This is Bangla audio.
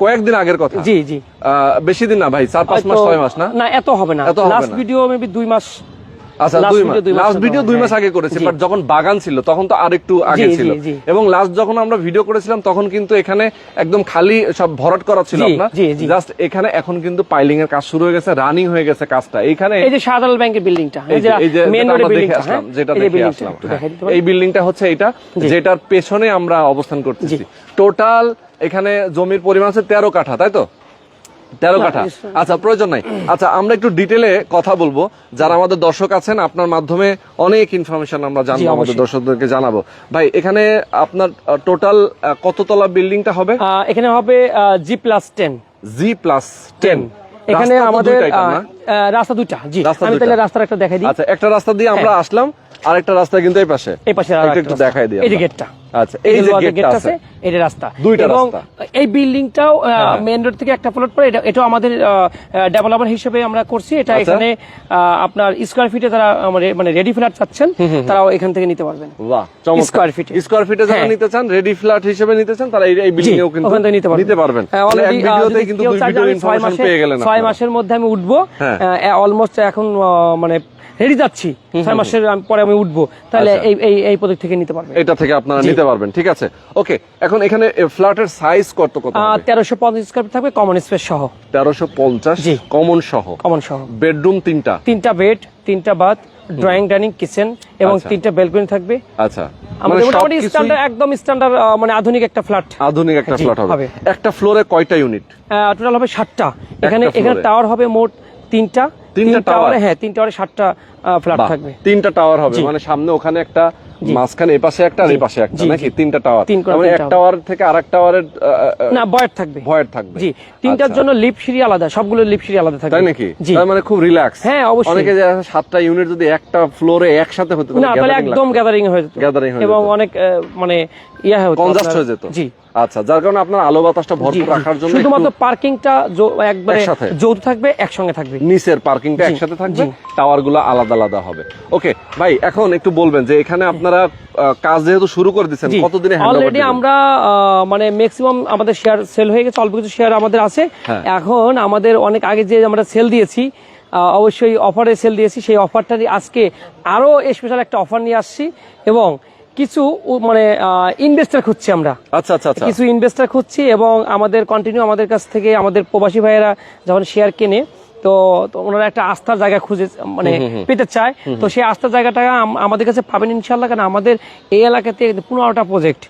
কয়েকদিন আগের কথা। জি জি, বেশি দিন না ভাই, 4-5 মাস 6 মাস না? না এত হবে না, লাস্ট ভিডিও মেবি 2 মাস। আচ্ছা, 2 মাস, লাস্ট ভিডিও 2 মাস আগে করেছি, বাট যখন বাগান ছিল তখন তো আরেকটু আগে ছিল। এবং লাস্ট যখন আমরা ভিডিও করেছিলাম তখন কিন্তু এখানে একদম খালি সব ভরাট করা ছিল না, জাস্ট এখানে এখন কিন্তু পাইলিং এর কাজ শুরু হয়ে গেছে, রানিং হয়ে গেছে কাজটা। এইখানে এই যে শাহজালাল ব্যাংকের বিল্ডিংটা, এই যে মেইন রোডের বিল্ডিংটা, যেটা দেখে আসলাম, এই বিল্ডিংটা হচ্ছে এটা, যেটার পেছনে আমরা অবস্থান করতেছি। টোটাল এখানে জমির পরিমাণ আছে 13 কাঠা, তাই তো? 13 কাঠা। আচ্ছা, প্রয়োজন নাই। আচ্ছা, আমরা একটু ডিটেলে কথা বলবো, যারা আমাদের দর্শক আছেন, আপনার মাধ্যমে অনেক ইনফরমেশন আমরা জানবো, আমাদের দর্শকদেরকে জানাবো। ভাই, এখানে আপনার টোটাল কততলা বিল্ডিংটা হবে? এখানে হবে G+10। G+10। এখানে আমাদের রাস্তা দুইটা। জি, আমি তাহলে রাস্তার একটা দেখাই দিই। আচ্ছা, একটা রাস্তা দিয়ে আমরা আসলাম, আরেকটা রাস্তা কিন্তু এই পাশে একটু দেখাই দিই। এই যে গেটটা, আচ্ছা, এই যে গেট আছে, এই যে রাস্তা, দুইটা এবং রাস্তা। এই বিল্ডিংটাও মেইন রোড থেকে একটা প্লট পরে, এটাও আমাদের ডেভেলপার হিসেবে আমরা করছি। এটা এখানে আপনার স্কয়ার ফিটে যারা মানে রেডি ফ্ল্যাট চাচ্ছেন তারাও এখান থেকে নিতে পারবেন। বাহ, চমৎকার। স্কয়ার ফিটে যারা নিতে চান, রেডি ফ্ল্যাট হিসেবে নিতে চান, তারা এই বিল্ডিং এও কিন্তু নিতে পারবেন। এক ভিডিওতে কিন্তু 2 ভিডিও ইনফরমেশন পেয়ে গেলেন। 6 মাসের মধ্যে আমি উঠবো, অলমোস্ট এখন মানে রেডি যাচ্ছি, 6 মাসের পরে আমি উঠবো, তাহলে এই প্রজেক্ট থেকে নিতে পারবেন, এটা থেকে আপনারা নিতে পারবেন। ঠিক আছে, ওকে। এখন এখানে ফ্ল্যাটের সাইজ কত? 1350 স্কয়ার ফিট থাকবে, কমন স্পেস সহ। 1350 কমন সহ। বেডরুম 3টা বেড, 3টা বাথ, ড্রয়িং, ডাইনিং, কিচেন এবং 3টা ব্যালকনি থাকবে। আচ্ছা, আমাদের মোটামুটি স্ট্যান্ডার্ড, একদম স্ট্যান্ডার্ড, মানে আধুনিক একটা ফ্ল্যাট হবে। একটা ফ্লোরে কয়টা ইউনিট? টোটাল হবে 7টা। এখানে টাওয়ার হবে মোট 3টা টাওয়ারে, 3 টাওয়ারে 7টা ফ্ল্যাট থাকবে। 3টা টাওয়ার হবে, মানে সামনে ওখানে একটা, মাঝখানে এই পাশে একটা, আর এই পাশে একটা, নাকি 3টা টাওয়ার? মানে এক টাওয়ার থেকে আরেক টাওয়ারের না ভয়েড থাকবে। জি, 3টার জন্য লিফট সিঁড়ি আলাদা, সবগুলো লিফট সিঁড়ি আলাদা থাকবে, তাই নাকি? তার মানে খুব রিল্যাক্স। হ্যাঁ, অবশ্যই। অনেকে যে 7টা ইউনিট যদি একটা ফ্লোরে একসাথে হতো না, তাহলে একদম গ্যাদারিং হয়ে যেত, এবং অনেক মানে কনজাস্ট হয়ে যেত। জি, আচ্ছা, যার কারণে আপনার আলো বাতাসটা ভরপুর রাখার জন্য শুধুমাত্র পার্কিংটা একবারে যৌথ থাকবে, একসঙ্গে থাকবে। নিচের পার্কিংটা একসাথে থাকবে, টাওয়ারগুলো আলাদা আলাদা হবে। ওকে ভাই, এখন একটু বলবেন যে এখানে আপনারা কাজ যেহেতু শুরু করে দিয়েছেন, কতদিনে হ্যান্ডওভার দিবেন? অলরেডি আমরা মানে ম্যাক্সিমাম আমাদের শেয়ার সেল হয়ে গেছে, অল্প কিছু শেয়ার আমাদের আছে। এখন আমাদের অনেক আগে যে আমরা সেল দিয়েছি, অবশ্যই অফারে সেল দিয়েছি, সেই অফারটারই আজকে আরো স্পেশাল একটা অফার নিয়ে আসছি, এবং কিছু মানে ইনভেস্টর খুঁজছি আমরা। আচ্ছা, কিছু ইনভেস্টর খুঁজছি, এবং আমাদের কন্টিনিউ আমাদের কাছ থেকে আমাদের প্রবাসী ভাইয়েরা যখন শেয়ার কেনে, তো ওনারা একটা আস্থার জায়গা খুঁজে মানে পেতে চায়, তো সেই আস্থার জায়গাটা আমাদের কাছে পাবেন ইনশাল্লাহ। কারণ আমাদের এই এলাকাতে 15টা প্রজেক্ট,